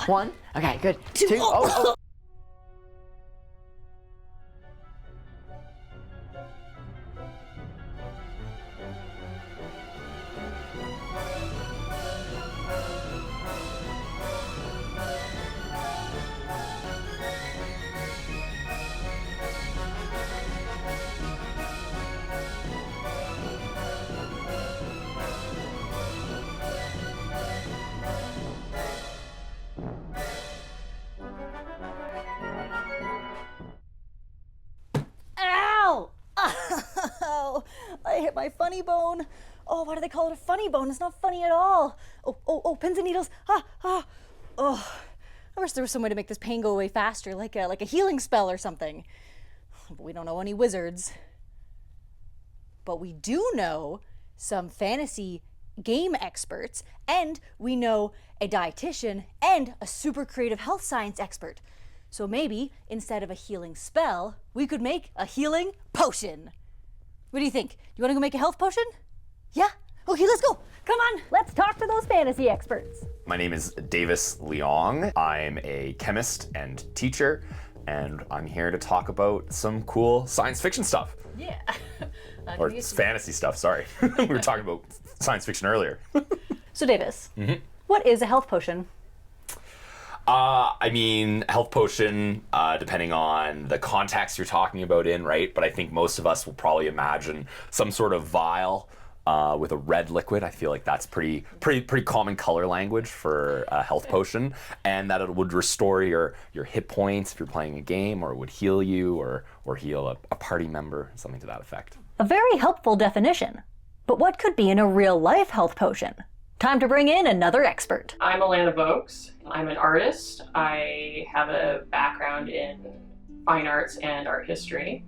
1. Okay, good. 2. Oh. Ow! Oh, I hit my funny bone. Oh, why do they call it a funny bone? It's not funny at all. Oh, pins and needles. Oh. I wish there was some way to make this pain go away faster, like a healing spell or something. But we don't know any wizards. But we do know some fantasy game experts, and we know a dietitian and a super creative health science expert. So maybe, instead of a healing spell, we could make a healing potion. What do you think? Do you want to go make a health potion? Yeah? Okay, let's go. Come on, let's talk to those fantasy experts. My name is Davis Leong. I'm a chemist and teacher, and I'm here to talk about some cool science fiction stuff. Yeah. Or fantasy stuff, sorry. We were talking about science fiction earlier. So Davis, what is a health potion? I mean, health potion, depending on the context you're talking about in, right? But I think most of us will probably imagine some sort of vial with a red liquid. I feel like that's pretty common color language for a health potion, and that it would restore your hit points if you're playing a game, or it would heal you, or heal a party member, something to that effect. A very helpful definition. But what could be in a real-life health potion? Time to bring in another expert. I'm Alana Vokes. I'm an artist. I have a background in fine arts and art history.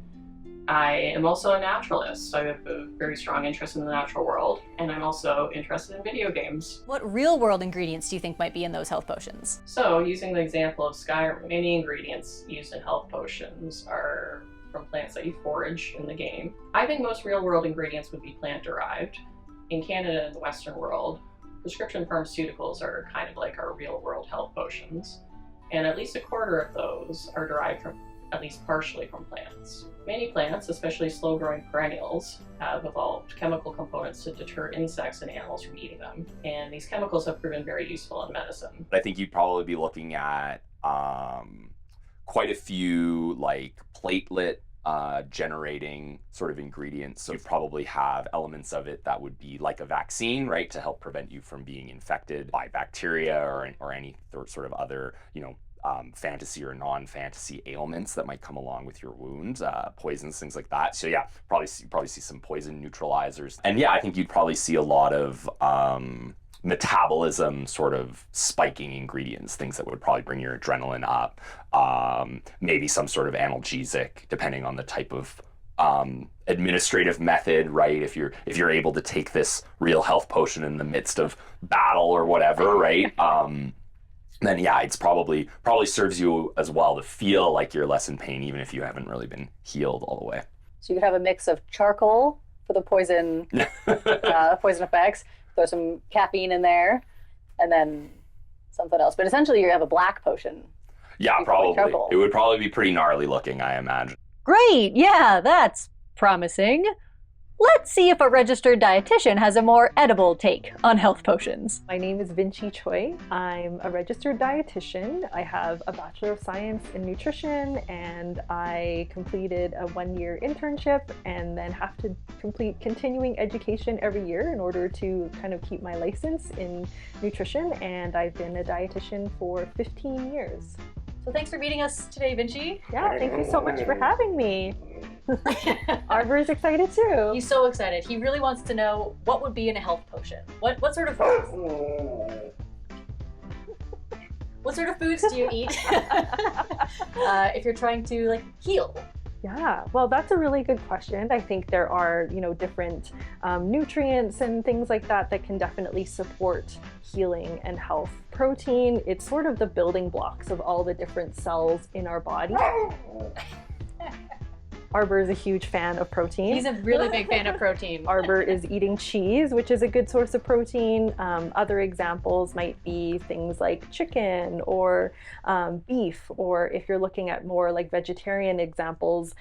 I am also a naturalist. I have a very strong interest in the natural world, and I'm also interested in video games. What real-world ingredients do you think might be in those health potions? So, using the example of Skyrim, many ingredients used in health potions are from plants that you forage in the game. I think most real-world ingredients would be plant-derived. In Canada and the Western world, prescription pharmaceuticals are kind of like our real-world health potions, and at least a quarter of those are derived from, at least partially, from plants. Many plants, especially slow-growing perennials, have evolved chemical components to deter insects and animals from eating them, and these chemicals have proven very useful in medicine. I think you'd probably be looking at quite a few like platelet generating sort of ingredients. So you probably have elements of it that would be like a vaccine, right, to help prevent you from being infected by bacteria or any sort of other, fantasy or non-fantasy ailments that might come along with your wound, poisons, things like that. So yeah, probably see some poison neutralizers. And yeah, I think you'd probably see a lot of metabolism sort of spiking ingredients, things that would probably bring your adrenaline up, maybe some sort of analgesic, depending on the type of administrative method, right? If you're able to take this real health potion in the midst of battle or whatever, right? Then yeah, it's probably serves you as well to feel like you're less in pain, even if you haven't really been healed all the way. So you could have a mix of charcoal for the poison effects, throw some caffeine in there, and then something else. But essentially you have a black potion. Yeah, probably. It would probably be pretty gnarly looking, I imagine. Great, yeah, that's promising. Let's see if a registered dietitian has a more edible take on health potions. My name is Vinci Choi. I'm a registered dietitian. I have a Bachelor of Science in Nutrition, and I completed a 1-year internship and then have to complete continuing education every year in order to kind of keep my license in nutrition, and I've been a dietitian for 15 years. So thanks for meeting us today, Vinci. Yeah, thank you so much for having me. Arbor is excited too. He's so excited. He really wants to know what would be in a health potion. What sort of what sort of foods do you eat if you're trying to heal? Yeah, well, that's a really good question. I think there are, different nutrients and things like that that can definitely support healing and health. Protein, it's sort of the building blocks of all the different cells in our body. Arbor is a huge fan of protein. He's a really big fan of protein. Arbor is eating cheese, which is a good source of protein. Other examples might be things like chicken or beef, or if you're looking at more like vegetarian examples,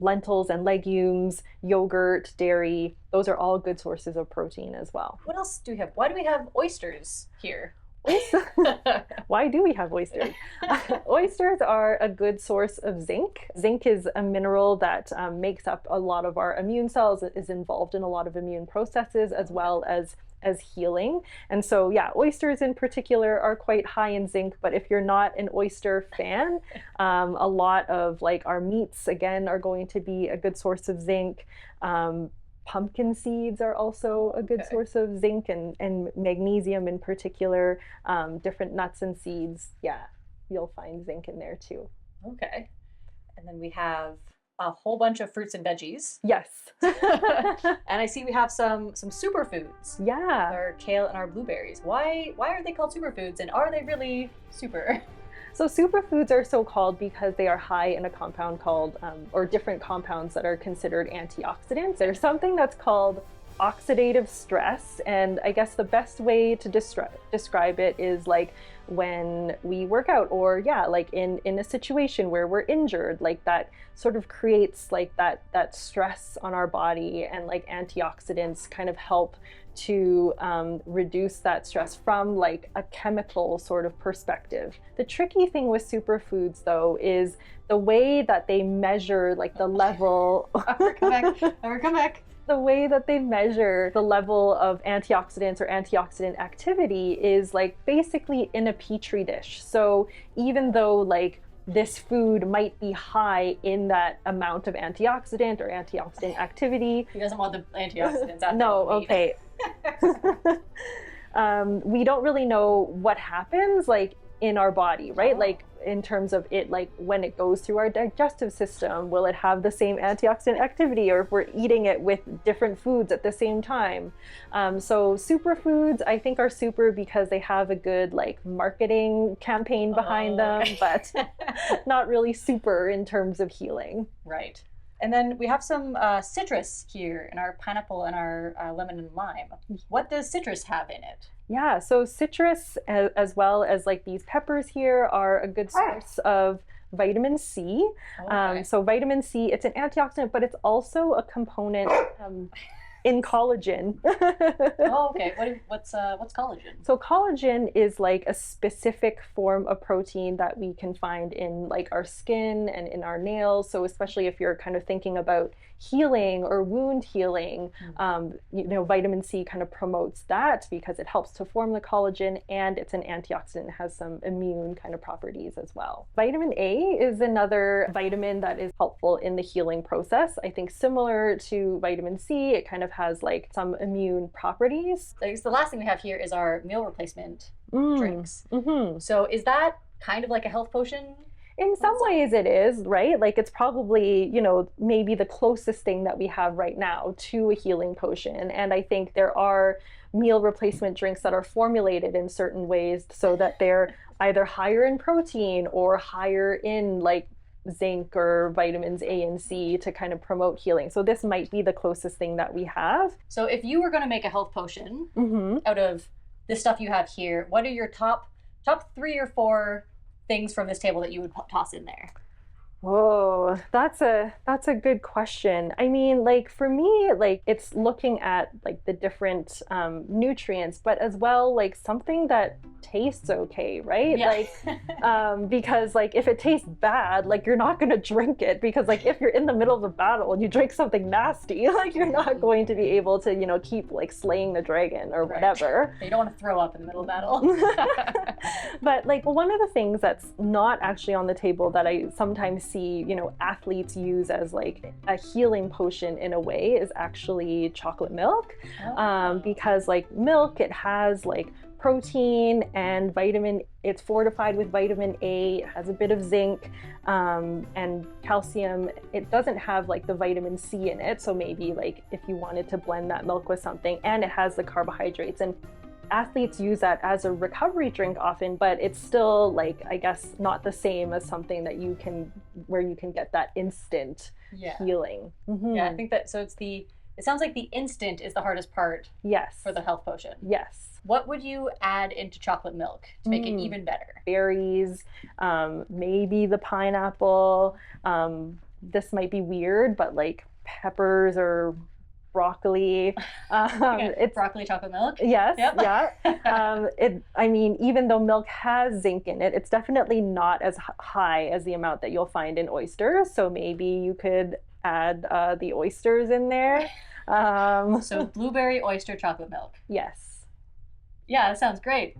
lentils and legumes, yogurt, dairy. Those are all good sources of protein as well. What else do we have? Why do we have oysters here? Why do we have oysters? Oysters are a good source of zinc. Zinc is a mineral that makes up a lot of our immune cells. It is involved in a lot of immune processes as well as healing. And so yeah, oysters in particular are quite high in zinc, but if you're not an oyster fan, a lot of like our meats again are going to be a good source of zinc. Pumpkin seeds are also a good source of zinc and magnesium in particular. Different nuts and seeds, yeah, you'll find zinc in there too. Okay. And then we have a whole bunch of fruits and veggies. Yes. And I see we have some superfoods. Yeah. Our kale and our blueberries. Why are they called superfoods, and are they really super? So superfoods are so called because they are high in a compound called, or different compounds that are considered antioxidants. There's something that's called oxidative stress, and I guess the best way to describe it is like when we work out, or yeah, like in a situation where we're injured, like that sort of creates like that stress on our body, and like antioxidants kind of help to reduce that stress from like a chemical sort of perspective. The tricky thing with superfoods though is the way that they measure like the level Come back. the way that they measure the level of antioxidants or antioxidant activity is like basically in a petri dish. So even though like this food might be high in that amount of antioxidant or antioxidant activity. He doesn't want the antioxidants after No, the meat. okay. We don't really know what happens like in our body, right? Like in terms of it, like when it goes through our digestive system, will it have the same antioxidant activity, or if we're eating it with different foods at the same time? So superfoods, I think, are super because they have a good like marketing campaign behind them, but not really super in terms of healing. Right. And then we have some citrus here in our pineapple and our lemon and lime. What does citrus have in it? Yeah, so citrus, as well as like these peppers here, are a good source of vitamin C. Okay. So vitamin C, it's an antioxidant, but it's also a component in collagen. Oh, okay. What's collagen? So collagen is like a specific form of protein that we can find in like our skin and in our nails. So especially if you're kind of thinking about healing or wound healing, you know, vitamin C kind of promotes that because it helps to form the collagen, and it's an antioxidant, it has some immune kind of properties as well. Vitamin A is another vitamin that is helpful in the healing process. I think similar to vitamin C, it kind of has like some immune properties. So I guess the last thing we have here is our meal replacement drinks. Mm-hmm. So is that kind of like a health potion? In some ways it is, right? Like it's probably, you know, maybe the closest thing that we have right now to a healing potion. And I think there are meal replacement drinks that are formulated in certain ways so that they're either higher in protein or higher in like zinc or vitamins A and C to kind of promote healing. So this might be the closest thing that we have. So if you were going to make a health potion out of the stuff you have here, what are your top 3 or 4 things from this table that you would toss in there? Whoa, that's a good question. I mean, like for me, like it's looking at like the different nutrients, but as well like something that tastes okay, right? Yeah. Like because like if it tastes bad, like you're not gonna drink it, because like if you're in the middle of a battle and you drink something nasty, like you're not going to be able to, you know, keep like slaying the dragon or whatever. You don't want to throw up in the middle of battle. But like one of the things that's not actually on the table that I sometimes see, you know, athletes use as like a healing potion in a way is actually chocolate milk. Because like milk, it has like protein and vitamin, it's fortified with vitamin A, it has a bit of zinc and calcium. It doesn't have like the vitamin C in it, so maybe like if you wanted to blend that milk with something, and it has the carbohydrates, and athletes use that as a recovery drink often, but it's still like, I guess, not the same as something that where you can get that instant healing. Yeah, I think that, so it sounds like the instant is the hardest part Yes. for the health potion. Yes. What would you add into chocolate milk to make it even better? Berries, maybe the pineapple. This might be weird, but like peppers or broccoli. It's broccoli chocolate milk? Yes, Yep. yeah. I mean, even though milk has zinc in it, it's definitely not as high as the amount that you'll find in oysters. So maybe you could add the oysters in there. So blueberry oyster chocolate milk. Yes. Yeah, that sounds great.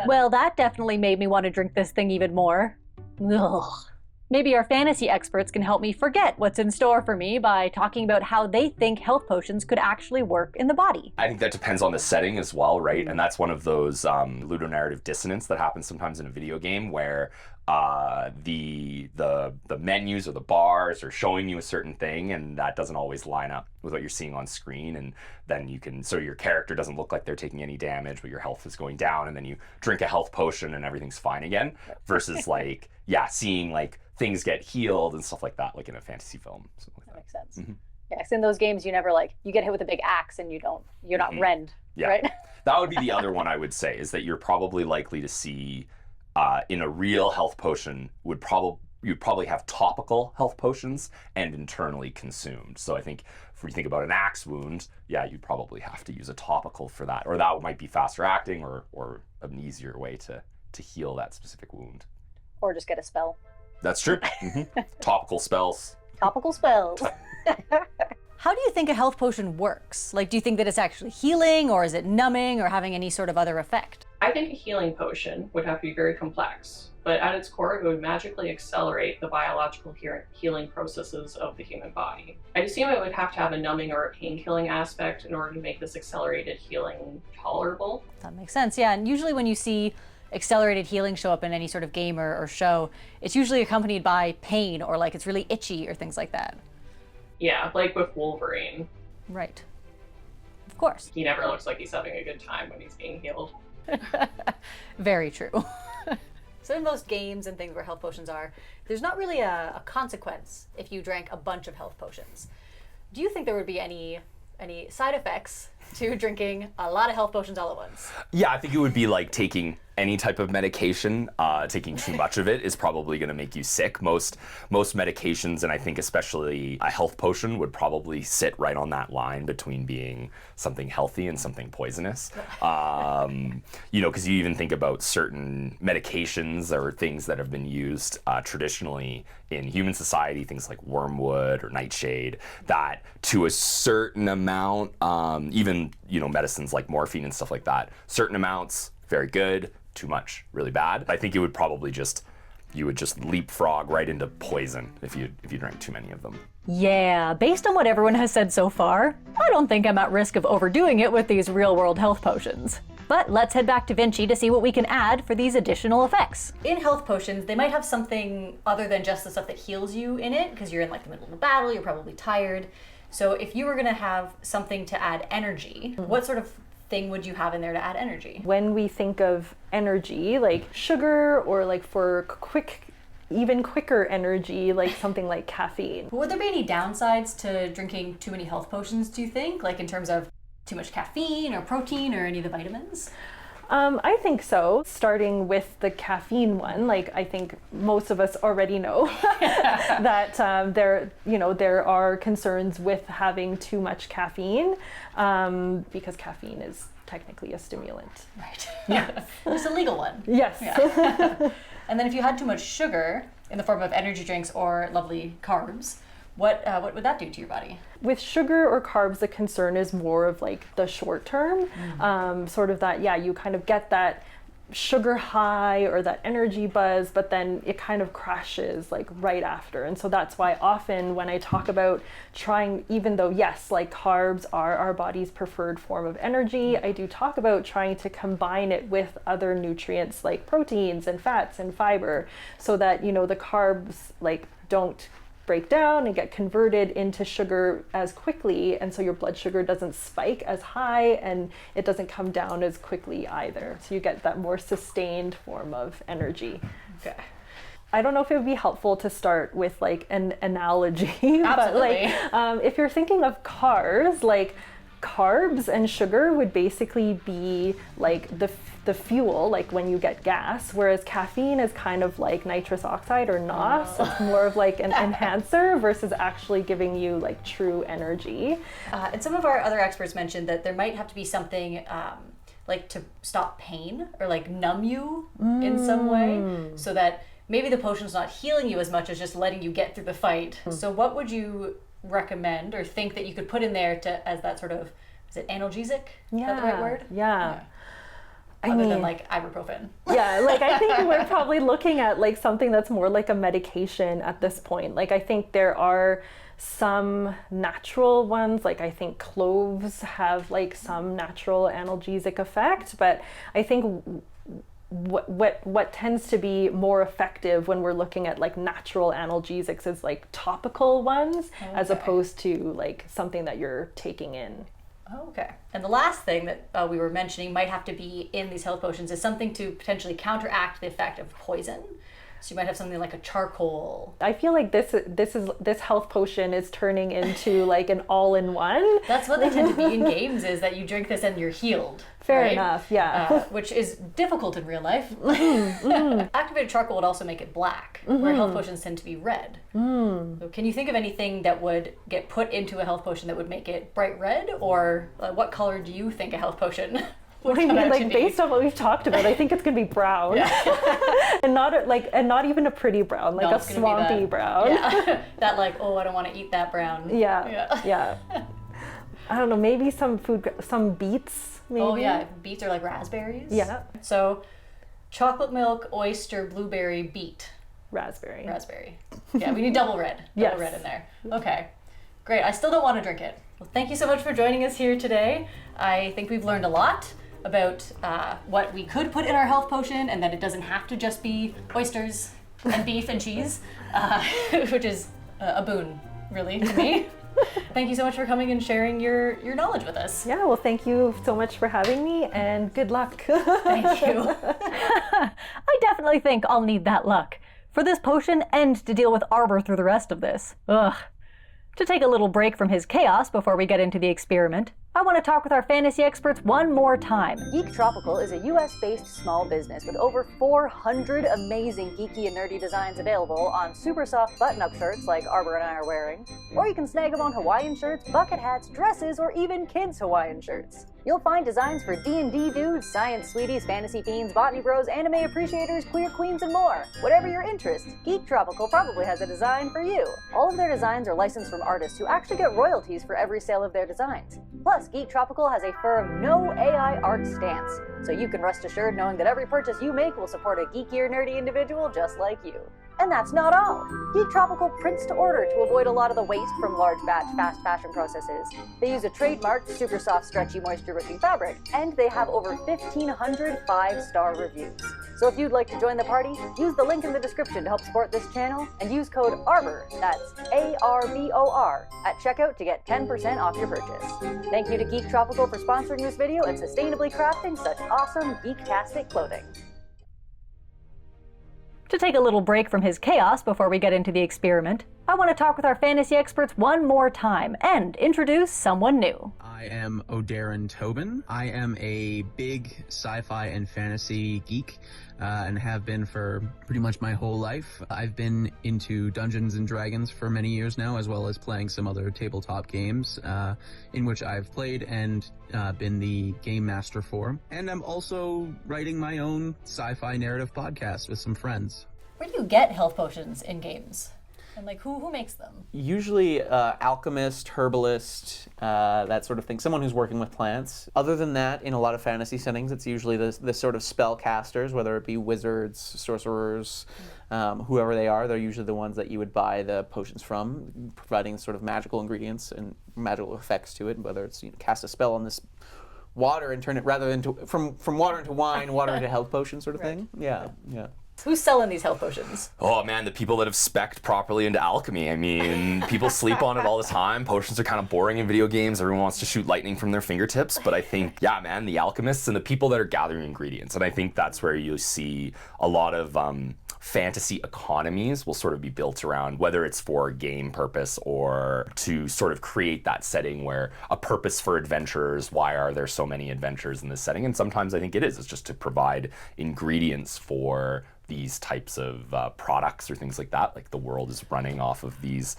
Well, that definitely made me want to drink this thing even more. Ugh. Maybe our fantasy experts can help me forget what's in store for me by talking about how they think health potions could actually work in the body. I think that depends on the setting as well, right? And that's one of those ludonarrative dissonance that happens sometimes in a video game where the menus or the bars are showing you a certain thing, and that doesn't always line up with what you're seeing on screen. And then so your character doesn't look like they're taking any damage, but your health is going down, and then you drink a health potion and everything's fine again. Versus like, seeing like things get healed and stuff like that, like in a fantasy film. That makes sense. Yeah, 'cause in those games, you never you get hit with a big axe and you're not rend, right? That would be the other one I would say, is that you're probably likely to see in a real health potion you'd probably have topical health potions and internally consumed. So I think if we think about an axe wound, you'd probably have to use a topical for that, or that might be faster acting or an easier way to heal that specific wound. Or just get a spell. That's true. Topical spells. Topical spells. How do you think a health potion works? Like, do you think that it's actually healing, or is it numbing, or having any sort of other effect? I think a healing potion would have to be very complex, but at its core, it would magically accelerate the biological healing processes of the human body. I'd assume it would have to have a numbing or a pain-killing aspect in order to make this accelerated healing tolerable. That makes sense, yeah. And usually when you see accelerated healing show up in any sort of game or show, it's usually accompanied by pain, or like it's really itchy or things like that. Yeah, like with Wolverine. Right. Of course. He never looks like he's having a good time when he's being healed. Very true. So in most games and things where health potions are, there's not really a consequence if you drank a bunch of health potions. Do you think there would be any side effects to drinking a lot of health potions all at once? Yeah, I think it would be like taking any type of medication. Taking too much of it is probably going to make you sick. Most medications, and I think especially a health potion, would probably sit right on that line between being something healthy and something poisonous. Because you even think about certain medications or things that have been used traditionally in human society, things like wormwood or nightshade, that to a certain amount, even medicines like morphine and stuff like that, certain amounts very good, too much really bad. I think it would probably you would just leapfrog right into poison if you drank too many of them. Yeah, based on what everyone has said so far, I don't think I'm at risk of overdoing it with these real-world health potions. But let's head back to Vinci to see what we can add for these additional effects. In health potions, they might have something other than just the stuff that heals you in it, because you're in like the middle of a battle, you're probably tired. So if you were gonna have something to add energy, what sort of thing would you have in there to add energy? When we think of energy, like sugar, or like for even quicker energy, like something like caffeine. Would there be any downsides to drinking too many health potions, do you think? Like in terms of too much caffeine or protein or any of the vitamins? I think so. Starting with the caffeine one, like I think most of us already know that there are concerns with having too much caffeine, because caffeine is technically a stimulant. Right. Yeah. It's a legal one. Yes. Yeah. And then if you had too much sugar in the form of energy drinks or lovely carbs, what would that do to your body? With sugar or carbs, the concern is more of like the short term, sort of that, you kind of get that sugar high or that energy buzz, but then it kind of crashes like right after. And so that's why often when I talk about trying, even though yes, like carbs are our body's preferred form of energy, I do talk about trying to combine it with other nutrients like proteins and fats and fiber, so that, the carbs like don't break down and get converted into sugar as quickly, and so your blood sugar doesn't spike as high and it doesn't come down as quickly either. So you get that more sustained form of energy. Okay. I don't know if it would be helpful to start with like an analogy, but like if you're thinking of cars, like carbs and sugar would basically be like the fuel, like when you get gas, whereas caffeine is kind of like nitrous oxide or NOS. It's more of like an enhancer versus actually giving you like true energy. And some of our other experts mentioned that there might have to be something like to stop pain or like numb you in some way, so that maybe the potion's not healing you as much as just letting you get through the fight. So what would you recommend or think that you could put in there to as that sort of, is it analgesic? Is that the right word? Yeah. Other than like ibuprofen. Yeah, like I think we're probably looking at like something that's more like a medication at this point. Like I think there are some natural ones, like I think cloves have like some natural analgesic effect, but I think what tends to be more effective when we're looking at like natural analgesics is like topical ones, as opposed to like something that you're taking in. Okay. And the last thing that we were mentioning might have to be in these health potions is something to potentially counteract the effect of poison. So you might have something like a charcoal. I feel like this health potion is turning into like an all-in-one. That's what they tend to be in games, is that you drink this and you're healed. Fair right? enough, yeah. Which is difficult in real life. Activated charcoal would also make it black, where health potions tend to be red. So can you think of anything that would get put into a health potion that would make it bright red, or what color do you think a health potion would come out to be? Based on what we've talked about, I think it's gonna be brown, and not even a pretty brown, like a swampy brown. Yeah. That like, oh, I don't want to eat that brown. Yeah. I don't know, maybe some beets. Maybe. Oh yeah, beets are like raspberries. Yeah. So, chocolate milk, oyster, blueberry, beet. Raspberry. Yeah, we need double red. Yes. Red in there. Okay, great. I still don't want to drink it. Well, thank you so much for joining us here today. I think we've learned a lot about what we could put in our health potion, and that it doesn't have to just be oysters and beef and cheese, which is a boon, really, to me. Thank you so much for coming and sharing your knowledge with us. Yeah, well, thank you so much for having me, and good luck. Thank you. I definitely think I'll need that luck for this potion and to deal with Arbor through the rest of this. Ugh. To take a little break from his chaos before we get into the experiment, I want to talk with our fantasy experts one more time. Geek Tropical is a US-based small business with over 400 amazing geeky and nerdy designs available on super soft button-up shirts like Arbor and I are wearing, or you can snag them on Hawaiian shirts, bucket hats, dresses, or even kids' Hawaiian shirts. You'll find designs for D&D dudes, science sweeties, fantasy fiends, botany bros, anime appreciators, queer queens, and more. Whatever your interest, Geek Tropical probably has a design for you. All of their designs are licensed from artists who actually get royalties for every sale of their designs. Plus, Geek Tropical has a firm no AI art stance, so you can rest assured knowing that every purchase you make will support a geeky or nerdy individual just like you. And that's not all. Geek Tropical prints to order to avoid a lot of the waste from large batch fast fashion processes. They use a trademarked super soft stretchy moisture wicking fabric, and they have over 1,500 5-star reviews. So if you'd like to join the party, use the link in the description to help support this channel, and use code ARBOR, that's ARBOR, at checkout to get 10% off your purchase. Thank you to Geek Tropical for sponsoring this video and sustainably crafting such awesome geek-tastic clothing. To take a little break from his chaos before we get into the experiment, I want to talk with our fantasy experts one more time and introduce someone new. I am O'Darren Tobin. I am a big sci-fi and fantasy geek and have been for pretty much my whole life. I've been into Dungeons and Dragons for many years now, as well as playing some other tabletop games in which I've played and been the game master for. And I'm also writing my own sci-fi narrative podcast with some friends. Where do you get health potions in games? And like, who makes them? Usually alchemist, herbalist, that sort of thing. Someone who's working with plants. Other than that, in a lot of fantasy settings, it's usually the sort of spell casters, whether it be wizards, sorcerers, whoever they are. They're usually the ones that you would buy the potions from, providing sort of magical ingredients and magical effects to it. Whether it's cast a spell on this water and turn it rather into from water into wine, water into health potion sort of thing. Yeah. Who's selling these health potions? Oh man, the people that have spec'd properly into alchemy. I mean, people sleep on it all the time. Potions are kind of boring in video games. Everyone wants to shoot lightning from their fingertips. But I think, yeah, man, the alchemists and the people that are gathering ingredients. And I think that's where you see a lot of fantasy economies will sort of be built around whether it's for a game purpose or to sort of create that setting where a purpose for adventurers. Why are there so many adventures in this setting? And sometimes I think it is. It's just to provide ingredients for these types of products or things like that. Like the world is running off of these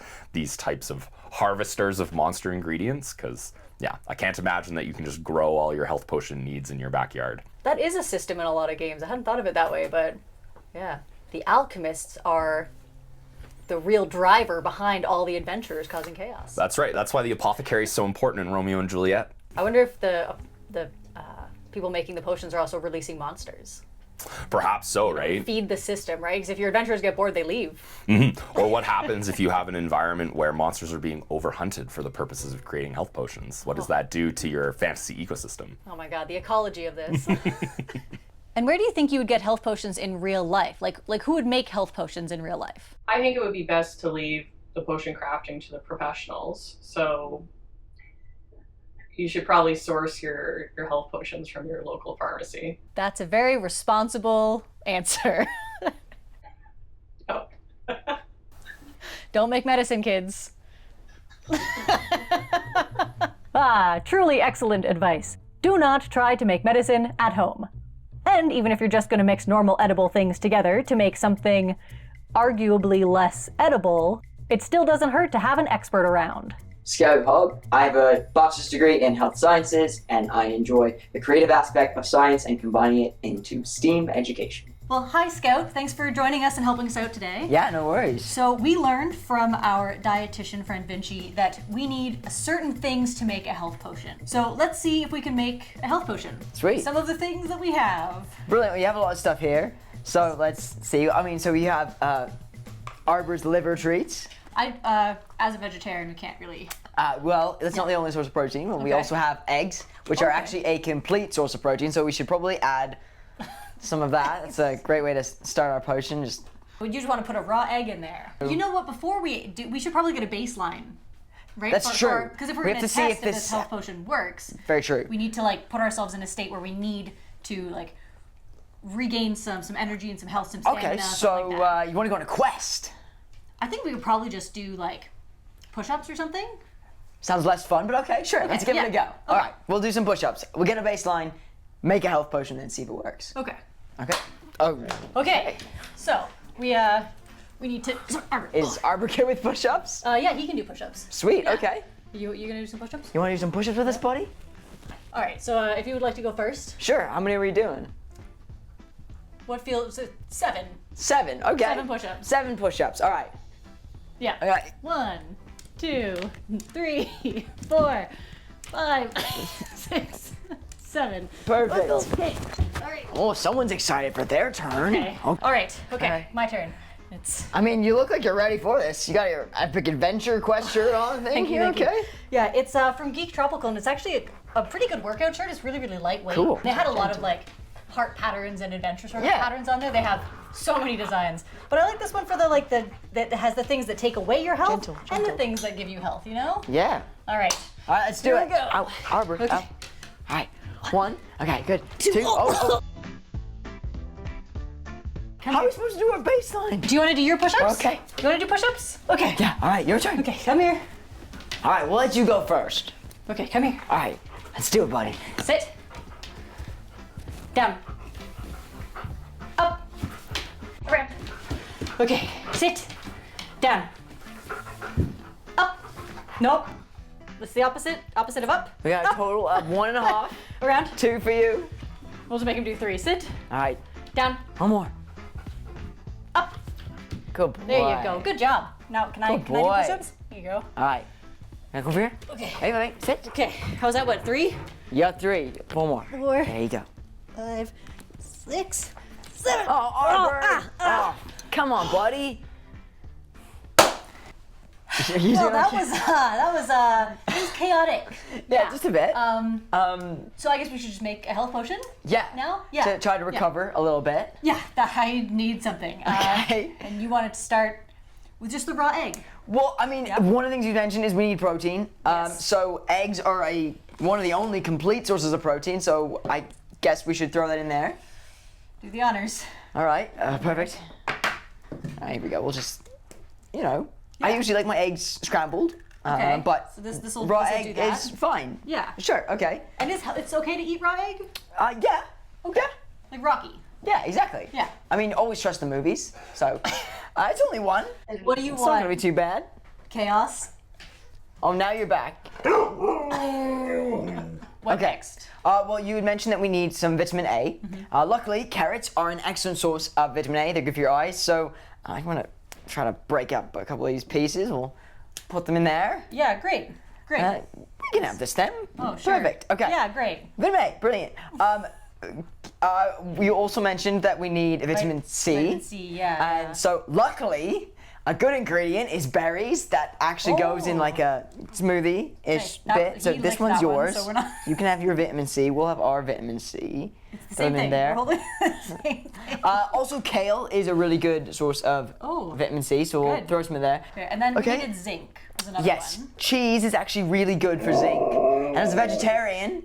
types of harvesters of monster ingredients, because yeah, I can't imagine that you can just grow all your health potion needs in your backyard. That is a system in a lot of games. I hadn't thought of it that way, but yeah. The alchemists are the real driver behind all the adventurers causing chaos. That's right. That's why the apothecary is so important in Romeo and Juliet. I wonder if the people making the potions are also releasing monsters. Perhaps so, right? Feed the system, right? Because if your adventurers get bored, they leave. Mm-hmm. Or what happens if you have an environment where monsters are being overhunted for the purposes of creating health potions? What does that do to your fantasy ecosystem? Oh my god, the ecology of this. And where do you think you would get health potions in real life? Like who would make health potions in real life? I think it would be best to leave the potion crafting to the professionals. So you should probably source your health potions from your local pharmacy. That's a very responsible answer. Oh. Don't make medicine, kids. Truly excellent advice. Do not try to make medicine at home. And even if you're just going to mix normal edible things together to make something arguably less edible, it still doesn't hurt to have an expert around. Scout Hub. I have a bachelor's degree in health sciences, and I enjoy the creative aspect of science and combining it into STEAM education. Well, hi Scout. Thanks for joining us and helping us out today. Yeah, no worries. So we learned from our dietitian friend Vinci that we need certain things to make a health potion. So let's see if we can make a health potion. Sweet. Some of the things that we have. Brilliant. We have a lot of stuff here. So let's see. So we have Arbor's liver treats. As a vegetarian, we can't really. Well, that's not the only source of protein. We Okay. also have eggs, which are actually a complete source of protein. So we should probably add some of that. It's a great way to start our potion. We usually want to put a raw egg in there. You know what? Before we do, we should probably get a baseline, right? That's true. Because if we're We going have to to see test if if this- this health potion works, Very true. we need to put ourselves in a state where we need to regain some energy and some health, some stamina. Okay, something so like that. you want to go on a quest? I think we would probably just do push-ups or something. Sounds less fun, but okay, sure. Let's give it a go. All right, we'll do some push-ups. We'll get a baseline, make a health potion, and see if it works. Okay. Okay. Oh. Okay. So we need to. Is Arbor good with push-ups? Yeah, he can do push-ups. Sweet. Okay. You gonna do some push-ups? You want to do some push-ups with us, buddy? All right. So if you would like to go first, Sure. How many are we doing? what feels 7? 7. Okay. 7 push-ups. 7 push-ups. All right. Yeah. Okay. 1, 2, 3, 4, 5, 6, 7. Perfect. Okay. All right. Oh, someone's excited for their turn. Okay. All right. Okay. My turn. It's. I mean, you look like you're ready for this. You got your epic adventure quest shirt on. Thank you. Okay. Yeah, it's from Geek Tropical, and it's actually a pretty good workout shirt. It's really, really lightweight. Cool. They had a lot of heart patterns and adventure sort of Yeah. patterns on there. They have so many designs, but I like this one for the that has the things that take away your health and the things that give you health. You know. Yeah. All right. All right, let's do Here it. we go. Ow, Arbor. Okay. Ow. All right. 1. Okay, good. 2. Oh. How are we supposed to do our baseline? Do you want to do your push-ups? Okay. You want to do push-ups? Okay. Yeah. All right, your turn. Okay. Come here. All right, we'll let you go first. Okay. Come here. All right, let's do it, buddy. Sit. Down. Up. Around. Okay. Sit. Down. Up. Nope. What's the opposite? Opposite of up? We got a total of 1.5. Around. 2 for you. We'll just make him do 3. Sit. All right, Down. one more. Up. Good boy. There you go. Good job. Now, can I Good do boy. push-ups? Here you go. All right. Can I go over here? Okay. Hey, wait, sit. Okay. How's that? What? 3? You got 3. 1 more. 4. There you go. 5, 6, 7. Oh, Arbor. Oh, come on, buddy. Well, that was chaotic. Yeah, just a bit. So I guess we should just make a health potion Yeah. now. Yeah. To try to recover a little bit. Yeah, I need something. Okay. And you wanted to start with just the raw egg. Well, I mean, one of the things you mentioned is we need protein. Yes. So eggs are one of the only complete sources of protein. So I guess we should throw that in there. Do the honors. All right. Perfect. Here we go. We'll just, I usually like my eggs scrambled. Okay. But so this will raw do egg that. is fine. Yeah. Sure. Okay. And it's okay to eat raw egg? Yeah. Okay. Yeah. Like Rocky. Yeah. Exactly. Yeah. I mean, always trust the movies. So, it's only one. What do you It's want? not gonna be too bad. Chaos. Oh, now you're back. What Okay. next? Well, you had mentioned that we need some vitamin A. Luckily, carrots are an excellent source of vitamin A. They're good for your eyes. So I'm gonna try to break up a couple of these pieces. We'll put them in there. Yeah, great. Great. We can have this then. Oh, sure. Perfect. Okay. Yeah, great. Vitamin A, brilliant. We also mentioned that we need vitamin C. Vitamin C, yeah. And so, luckily, a good ingredient is berries that actually goes in like a smoothie-ish Right, that- bit. So he this likes one's that one, yours. so we're not- You can have your vitamin C. We'll have our vitamin C. It's the Throw same them in thing. there. We're holding the same thing. Also, kale is a really good source of vitamin C, so we'll good. throw some in there. Okay, and then Okay. we needed zinc. Was another Yes, one. cheese is actually really good for zinc. And as a vegetarian,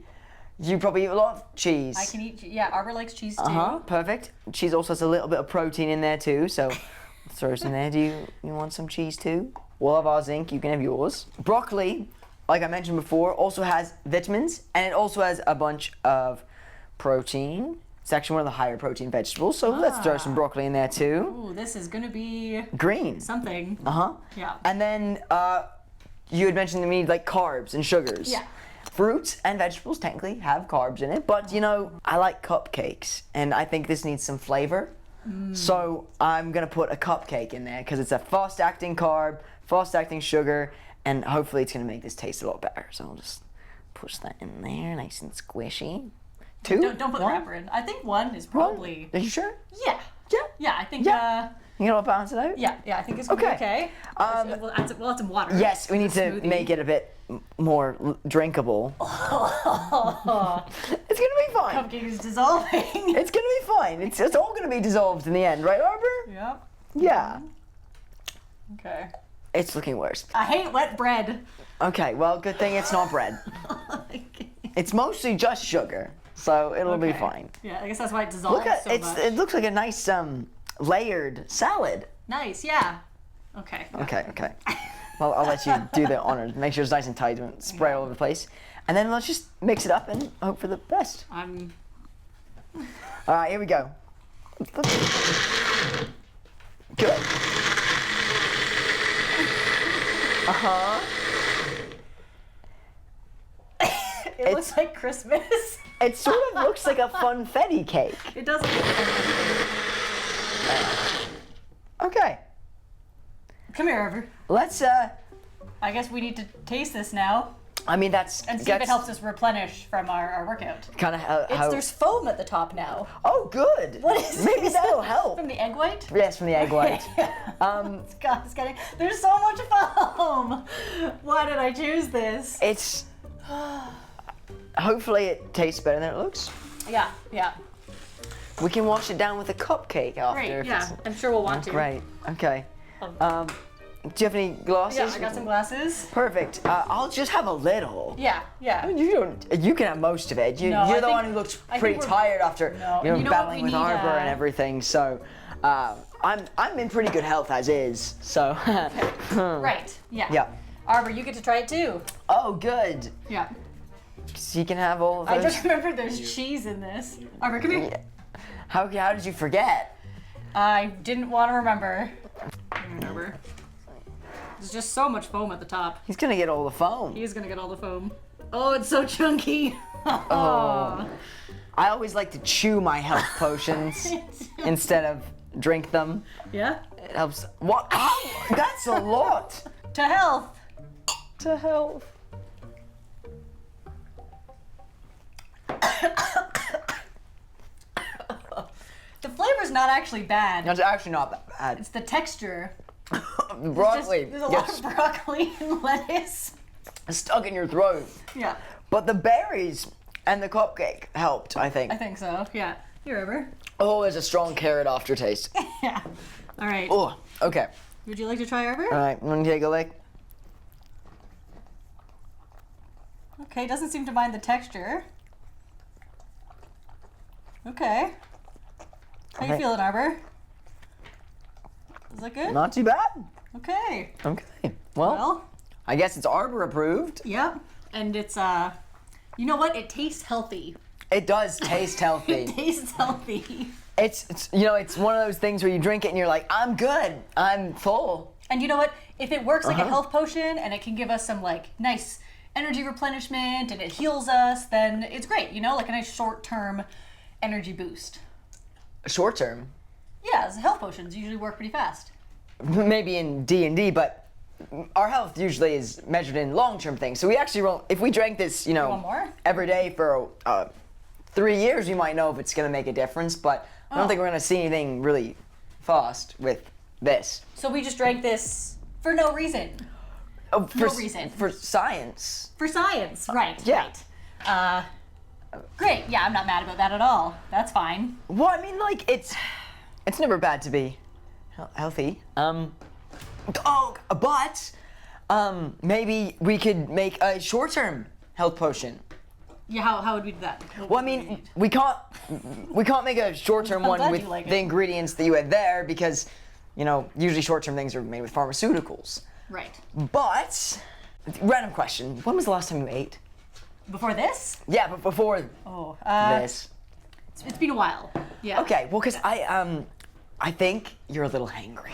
you probably eat a lot of cheese. I can eat. Yeah, Arbor likes cheese too. Perfect. Cheese also has a little bit of protein in there too, so throw some in there. Do you want some cheese too? We'll have our zinc, you can have yours. Broccoli, like I mentioned before, also has vitamins, and it also has a bunch of protein. It's actually one of the higher protein vegetables, so let's throw some broccoli in there too. Ooh, this is gonna be Green. something. Yeah. And then you had mentioned that we need like carbs and sugars. Yeah. Fruits and vegetables technically have carbs in it, but I like cupcakes, and I think this needs some flavor. So I'm gonna put a cupcake in there because it's a fast-acting carb, fast-acting sugar, and hopefully it's gonna make this taste a lot better. So I'll just push that in there, nice and squishy. Two? Don't put the One? wrapper in. I think one is probably. Are you sure? Yeah. Yeah. Yeah, I think. Yeah. You gonna balance it out? Yeah, I think it's gonna be okay. We'll add some water. Yes, we need to Smoothie. make it a bit more drinkable. It's gonna be fine. Cupcake is dissolving. It's gonna be fine. It's all gonna be dissolved in the end, right, Arbor? Yep. Yeah. Okay. It's looking worse. I hate wet bread. Okay, well, good thing it's not bread. It's mostly just sugar, so it'll be Okay. fine. Yeah, I guess that's why it dissolves Look at so much. it looks like a nice layered salad. Nice, yeah. Okay. Okay. Well, I'll let you do the honors. Make sure it's nice and tight, don't spray all over the place. And then let's just mix it up and hope for the best. I'm. All right, here we go. Good. It looks like Christmas. It sort of looks like a funfetti cake. It does look like Okay, Come here, Arbor. let's. I guess we need to taste this now I mean, that's and see if it helps us replenish from our workout. kind of how. There's foam at the top now. Oh, good. What is Maybe this? that'll help. From the egg white? Yes, from the egg white. God, it's getting. There's so much foam. Why did I choose this? It's. Hopefully, it tastes better than it looks. Yeah. We can wash it down with a cupcake after. Great. if Yeah, it's- I'm sure we'll want to. Great. Okay. Do you have any glasses? Yeah, I got some glasses. Perfect. I'll just have a little. Yeah. You don't. You can have most of it. No, You're I the think- one who looks I think pretty we're- tired after No, you know what, battling we with need, Arbor and everything. So I'm in pretty good health as is. So. Right. Yeah. Yeah. Arbor, you get to try it too. Oh, good. Yeah. So you can have all of I those. just remembered there's cheese in this. Arbor, come here. How did you forget? I didn't want to remember. Remember. There's just so much foam at the top. He's gonna get all the foam. He's gonna get all the foam. Oh, it's so chunky. Oh. I always like to chew my health potions instead of drink them. Yeah? It helps. What? Ow, that's a lot. To health. To health. The flavor's not actually bad. That's actually not that bad. It's the texture. Broccoli There's a lot gets of broccoli and lettuce. stuck in your throat. Yeah, But the berries and the cupcake helped, I think. I think so. Yeah. Here, Arbor. Oh, there's a strong carrot aftertaste. Yeah. All right. Oh, okay. Would you like to try, Arbor? All right, I'm gonna take a lick. Okay, doesn't seem to mind the texture. Okay. How you Okay. feeling, Arbor? Is that good? Not too bad. Okay. Okay. Well, I guess it's Arbor approved. Yep. And it's you know what? It tastes healthy. It does taste healthy. It tastes healthy. It's you know, it's one of those things where you drink it and you're like, I'm good. I'm full. And you know what? If it works like a health potion and it can give us some like nice energy replenishment and it heals us, then it's great, you know, like a nice short-term energy boost. Short term. Yeah, as health potions usually work pretty fast. Maybe in D&D, but our health usually is measured in long-term things. So we actually won't, if we drank this, you know, want more? every day for 3 years, we might know if it's going to make a difference, but I don't think we're going to see anything really fast with this. So we just drank this for no reason. Oh, for, No reason. For science. For science, right. Yeah. Right. Great. Yeah, I'm not mad about that at all. That's fine. Well, I mean, like, it's never bad to be healthy. But maybe we could make a short-term health potion. Yeah, how would we do that? Well, I mean, we can't make a short-term I'm one glad with you like the it. ingredients that you had there because, you know, usually short-term things are made with pharmaceuticals. Right. But, random question, when was the last time you ate? Before this? Yeah, but before this. It's been a while. Yeah. Okay, well, because I think you're a little hangry.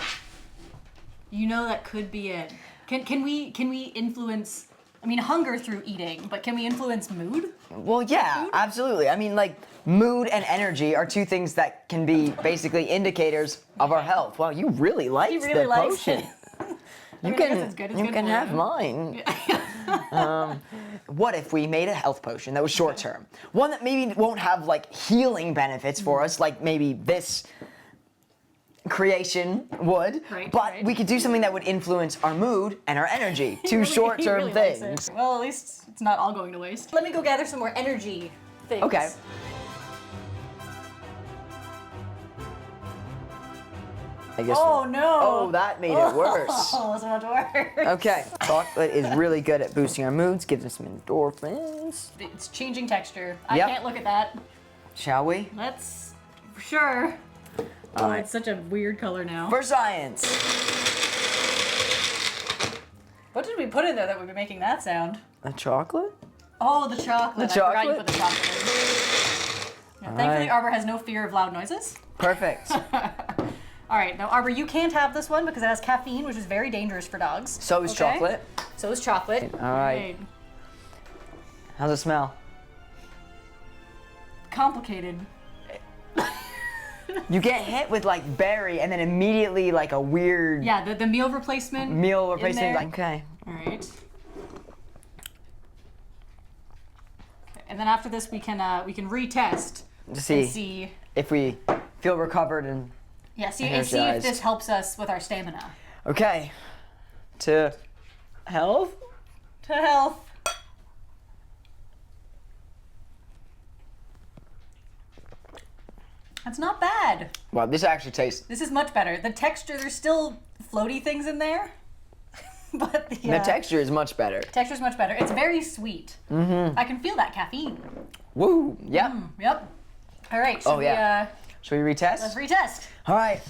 You know that could be it. Can we influence? I mean, hunger through eating, but can we influence mood? Well, yeah, absolutely. I mean, like, mood and energy are two things that can be basically indicators of our health. Wow, you really liked He really the likes potion. it. You I guess it's good. It's you good can for have you. mine. What if we made a health potion that was short term? One that maybe won't have like healing benefits for us, like maybe this creation would, Right, but right. we could do something that would influence our mood and our energy. Two Really- short term he really likes it. things. Well, at least it's not all going to waste. Let me go gather some more energy things. Okay. I guess. Oh no! Oh, that made it worse. Oh, that's much worse. Okay, chocolate is really good at boosting our moods, gives us some endorphins. It's changing texture. I Yep. can't look at that. Shall we? Let's, sure. Oh, it's such a weird color now. For science. What did we put in there that would be making that sound? A chocolate? Oh, the chocolate. The I forgot you chocolate? put the chocolate in. Yeah, thankfully, right. Arbor has no fear of loud noises. Perfect. All right, now Arbor, you can't have this one because it has caffeine, which is very dangerous for dogs. So is Okay? chocolate. So is chocolate. All right. How's it smell? Complicated. You get hit with like berry and then immediately like a weird Yeah, the meal replacement. meal in replacement. there. Like, okay. All right. And then after this, we can retest To and see see. if we feel recovered and Yeah, see if Energized. this helps us with our stamina. okay. To health? To health. That's not bad. Wow, this actually tastes. This is much better. The texture, there's still floaty things in there, but the The texture is much better. texture's much better. It's very sweet. Mm-hmm. I can feel that caffeine. Woo. Yep. Yep. All right. Oh, yeah. Should we retest? Let's retest. All right.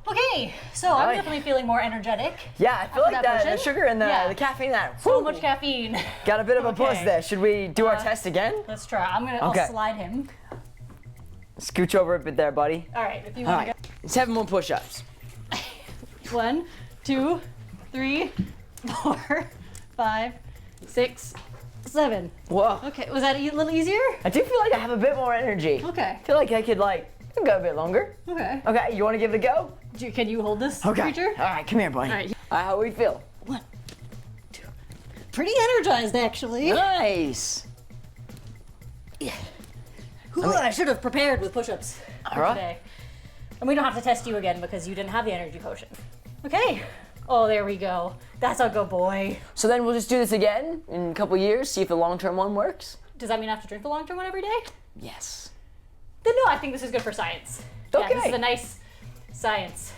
Okay. So I'm right. definitely feeling more energetic. Yeah, I feel After like that the potion? sugar and the Yeah. caffeine that So whoo, much caffeine. got a bit of a push Okay. there. Should we do our test again? Let's try. Okay. I'll slide him. Scooch over a bit there, buddy. All right. If you All want right. 7 more push-ups. to go. 1, 2, 3, 4, 5, 6, 7. Whoa. Okay. Was that a little easier? I do feel like I have a bit more energy. Okay. I feel like I could go a bit longer. Okay. Okay, you want to give it a go? Can you hold this Okay. creature? All right, come here, buddy. All right. How we feel? 1, 2. Pretty energized, actually. Nice. Ooh, I should have prepared with push-ups for right. today. And we don't have to test you again because you didn't have the energy potion. Okay. Oh, there we go. That's a good boy. So then we'll just do this again in a couple years, see if the long-term one works. Does that mean I have to drink the long-term one every day? Yes. Then no, I think this is good for science. Yeah, this Okay. is a nice science.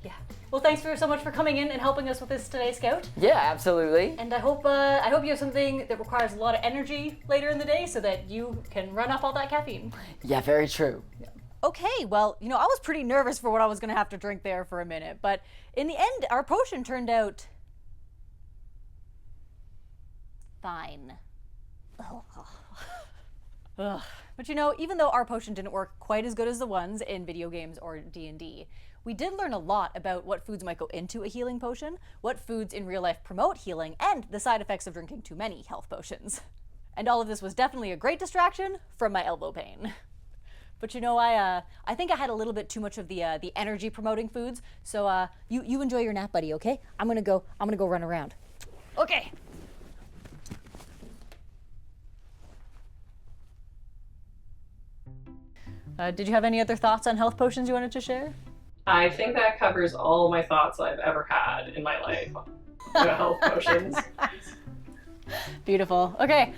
Yeah. Well, thanks so much for coming in and helping us with this today, Scout. Yeah, absolutely. And I hope you have something that requires a lot of energy later in the day so that you can run off all that caffeine. Yeah, very true. Okay, well, I was pretty nervous for what I was gonna have to drink there for a minute, but in the end, our potion turned out fine. Ugh. But even though our potion didn't work quite as good as the ones in video games or D&D, we did learn a lot about what foods might go into a healing potion, what foods in real life promote healing, and the side effects of drinking too many health potions. And all of this was definitely a great distraction from my elbow pain. But I think I had a little bit too much of the energy promoting foods. So you enjoy your nap, buddy. Okay? I'm gonna go run around. Okay. Did you have any other thoughts on health potions you wanted to share? I think that covers all my thoughts I've ever had in my life about health potions. Beautiful. Okay.